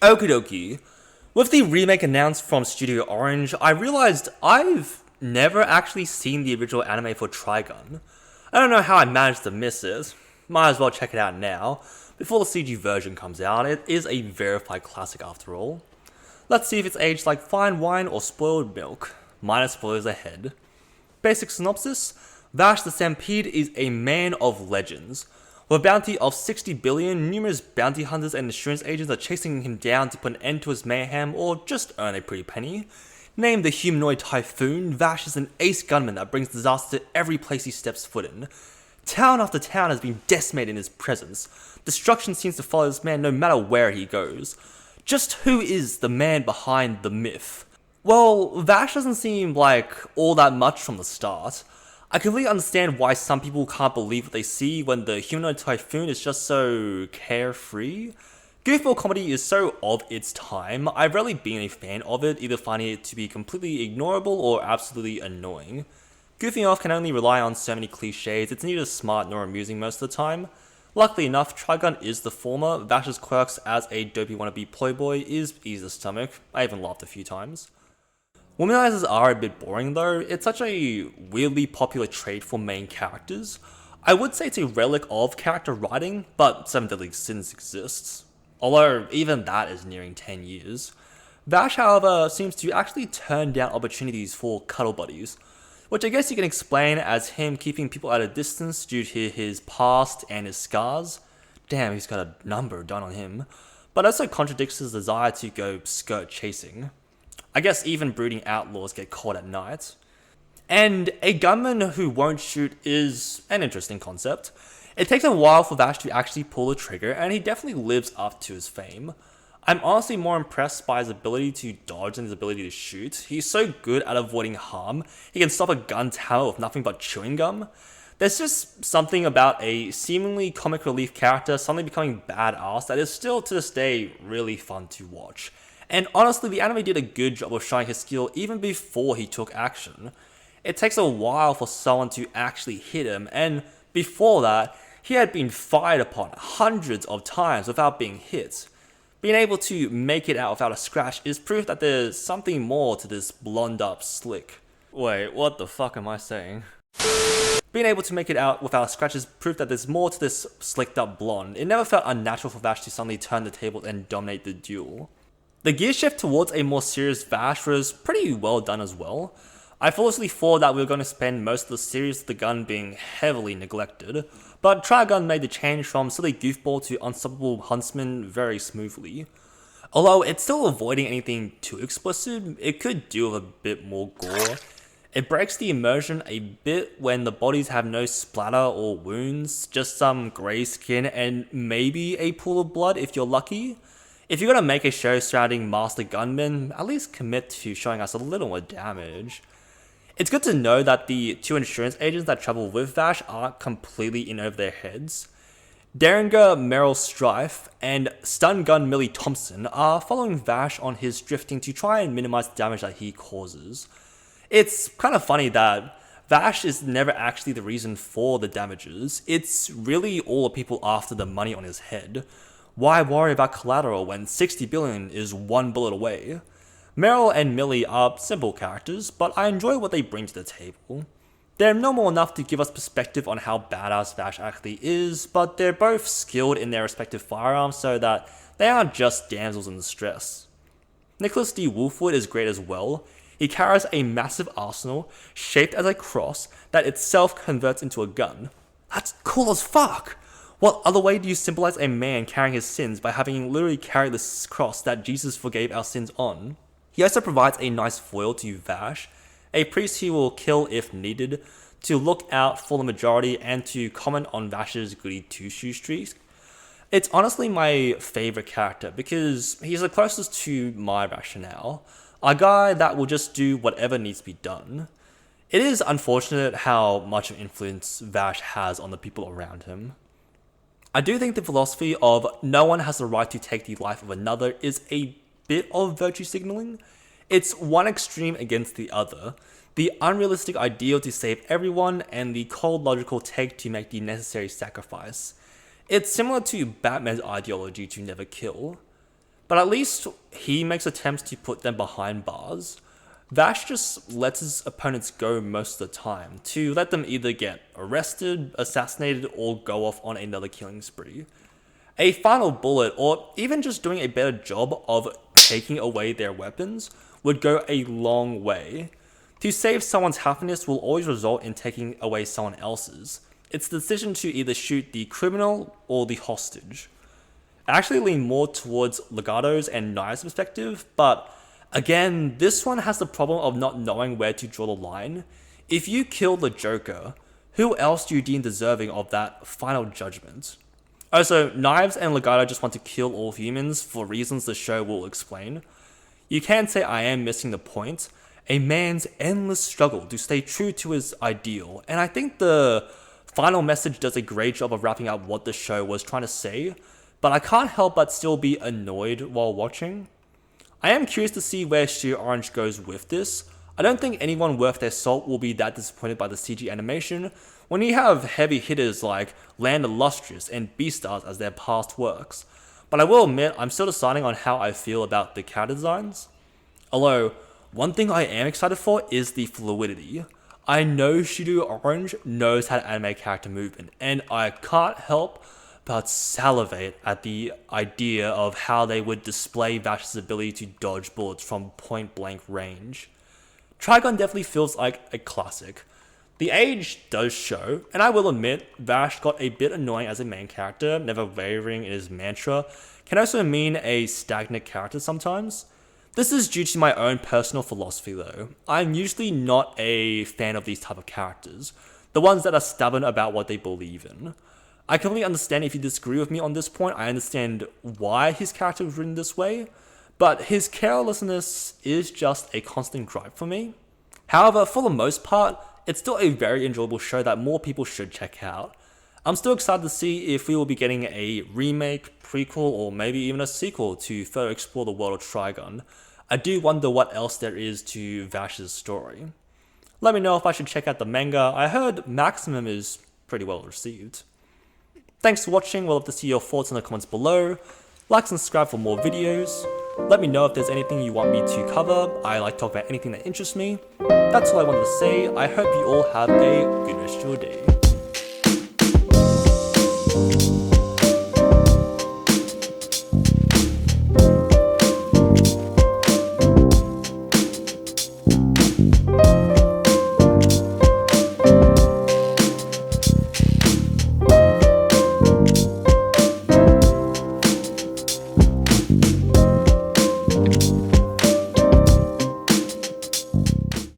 Okie dokie. With the remake announced from Studio Orange, I realized I've never actually seen the original anime for Trigun. I don't know how I managed to miss it. Might as well check it out now, before the CG version comes out. It is a verified classic after all. Let's see if it's aged like fine wine or spoiled milk. Minor spoilers ahead. Basic synopsis: Vash the Stampede is a man of legends. With a bounty of 60 billion, numerous bounty hunters and insurance agents are chasing him down to put an end to his mayhem or just earn a pretty penny. Named the humanoid typhoon, Vash is an ace gunman that brings disaster to every place he steps foot in. Town after town has been decimated in his presence. Destruction seems to follow this man no matter where he goes. Just who is the man behind the myth? Well, Vash doesn't seem like all that much from the start. I completely understand why some people can't believe what they see when the humanoid typhoon is just so carefree. Goofball comedy is so of its time. I've rarely been a fan of it, either finding it to be completely ignorable or absolutely annoying. Goofing off can only rely on so many cliches, it's neither smart nor amusing most of the time. Luckily enough, Trigun is the former. Vash's quirks as a dopey wannabe playboy is easy to stomach. I even laughed a few times. Womanisers are a bit boring though. It's such a weirdly popular trait for main characters. I would say it's a relic of character writing, but Seven Deadly Sins exists. Although even that is nearing 10 years. Vash, however, seems to actually turn down opportunities for cuddle buddies, which I guess you can explain as him keeping people at a distance due to his past and his scars. Damn, he's got a number done on him. But also contradicts his desire to go skirt chasing. I guess even brooding outlaws get caught at night. And a gunman who won't shoot is an interesting concept. It takes a while for Vash to actually pull the trigger, and he definitely lives up to his fame. I'm honestly more impressed by his ability to dodge than his ability to shoot. He's so good at avoiding harm, he can stop a gun's hammer with nothing but chewing gum. There's just something about a seemingly comic relief character suddenly becoming badass that is still to this day really fun to watch. And honestly, the anime did a good job of showing his skill even before he took action. It takes a while for someone to actually hit him, and before that, he had been fired upon hundreds of times without being hit. Being able to make it out without a scratch is proof that there's something more to this blonde up slick. Wait, what the fuck am I saying? Being able to make it out without a scratch is proof that there's more to this slicked up blonde. It never felt unnatural for Vash to suddenly turn the table and dominate the duel. The gear shift towards a more serious Vash was pretty well done as well. I foolishly thought that we were going to spend most of the series with the gun being heavily neglected, but Trigun made the change from silly goofball to unstoppable huntsman very smoothly. Although it's still avoiding anything too explicit, it could do with a bit more gore. It breaks the immersion a bit when the bodies have no splatter or wounds, just some grey skin and maybe a pool of blood if you're lucky. If you're gonna make a show surrounding Master Gunman, at least commit to showing us a little more damage. It's good to know that the two insurance agents that travel with Vash aren't completely in over their heads. Derringer Meryl Strife and stun gun Millie Thompson are following Vash on his drifting to try and minimize the damage that he causes. It's kind of funny that Vash is never actually the reason for the damages. It's really all the people after the money on his head. Why worry about collateral when 60 billion is one bullet away? Meryl and Millie are simple characters, but I enjoy what they bring to the table. They're normal enough to give us perspective on how badass Vash actually is, but they're both skilled in their respective firearms so that they aren't just damsels in distress. Nicholas D. Wolfwood is great as well. He carries a massive arsenal shaped as a cross that itself converts into a gun. That's cool as fuck! What other way do you symbolize a man carrying his sins by having literally carried this cross that Jesus forgave our sins on? He also provides a nice foil to Vash, a priest he will kill if needed, to look out for the majority and to comment on Vash's goody two-shoe streak. It's honestly my favourite character because he's the closest to my rationale, a guy that will just do whatever needs to be done. It is unfortunate how much of influence Vash has on the people around him. I do think the philosophy of no one has the right to take the life of another is a bit of virtue signaling. It's one extreme against the other. The unrealistic ideal to save everyone and the cold logical take to make the necessary sacrifice. It's similar to Batman's ideology to never kill. but at least he makes attempts to put them behind bars. Vash just lets his opponents go most of the time, to let them either get arrested, assassinated, or go off on another killing spree. A final bullet, or even just doing a better job of taking away their weapons, would go a long way. To save someone's happiness will always result in taking away someone else's. It's the decision to either shoot the criminal or the hostage. I actually lean more towards Legato's and Knives' perspective, but again, this one has the problem of not knowing where to draw the line. If you kill the Joker, who else do you deem deserving of that final judgment? Also, Knives and Legato just want to kill all humans for reasons the show will explain. You can say I am missing the point, a man's endless struggle to stay true to his ideal, and I think the final message does a great job of wrapping up what the show was trying to say, but I can't help but still be annoyed while watching. I am curious to see where Studio Orange goes with this. I don't think anyone worth their salt will be that disappointed by the CG animation when you have heavy hitters like Land Illustrious and Beastars as their past works, but I will admit I'm still deciding on how I feel about the character designs. Although, one thing I am excited for is the fluidity. I know Studio Orange knows how to animate character movement, and I can't help but salivate at the idea of how they would display Vash's ability to dodge bullets from point blank range. Trigun definitely feels like a classic. The age does show, and I will admit, Vash got a bit annoying as a main character, never wavering in his mantra, can also mean a stagnant character sometimes. This is due to my own personal philosophy though. I'm usually not a fan of these type of characters, the ones that are stubborn about what they believe in. I completely understand if you disagree with me on this point. I understand why his character was written this way, but his carelessness is just a constant gripe for me. However, for the most part, it's still a very enjoyable show that more people should check out. I'm still excited to see if we will be getting a remake, prequel, or maybe even a sequel to further explore the world of Trigun. I do wonder what else there is to Vash's story. Let me know if I should check out the manga. I heard Maximum is pretty well received. Thanks for watching, we'll love to see your thoughts in the comments below. Like and subscribe for more videos. Let me know if there's anything you want me to cover. I like to talk about anything that interests me. That's all I wanted to say. I hope you all have a good rest of your day.